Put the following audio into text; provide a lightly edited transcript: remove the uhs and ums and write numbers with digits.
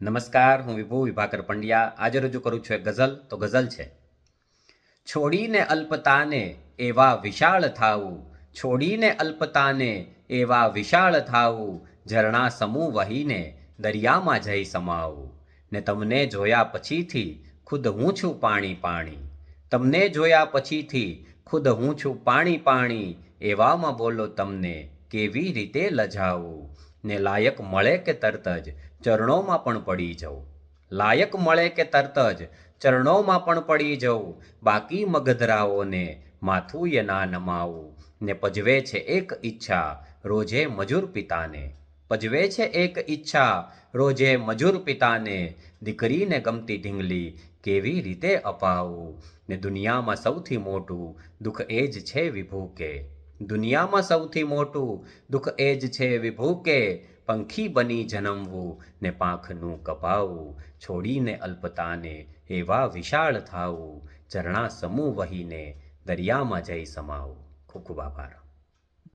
નમસ્કાર, હું વિભુ વિભાકર પંડ્યા આજે રજૂ કરું છું એક ગઝલ. તો ગઝલ છે: છોડીને અલ્પતાને એવા વિશાળ થાવું, છોડીને અલ્પતાને એવા વિશાળ થાવું, ઝરણા સમૂહ વહીને દરિયામાં જઈ સમાવું. ને તમને જોયા પછીથી ખુદ હું છું પાણી પાણી, તમને જોયા પછીથી ખુદ હું છું પાણી પાણી, એવામાં બોલો તમને કેવી રીતે લજાવું. ને લાયક મળે કે તરત જ ચરણોમાં પણ પડી જવું, લાયક મળે કે તરત જ ચરણોમાં પણ પડી જવું, બાકી મગધરાઓને માથું એ ના નમાવું. ને પજવે છે એક ઈચ્છા રોજે મજૂર પિતાને, પજવે છે એક ઈચ્છા રોજે મજૂર પિતાને, દીકરીને ગમતી ઢીંગલી કેવી રીતે અપાવું. ને દુનિયામાં સૌથી મોટું દુઃખ એ જ છે વિભુ કે, દુનિયામાં સૌથી મોટું દુઃખ એ જ છે વિભુ કે, પંખી બની જન્મવું ને પાંખનું કપાવું. છોડીને અલ્પતાને એવા વિશાળ થાવું, ઝરણા સમૂહ વહીને દરિયામાં જઈ સમાવું. ખૂબ ખૂબ આભાર.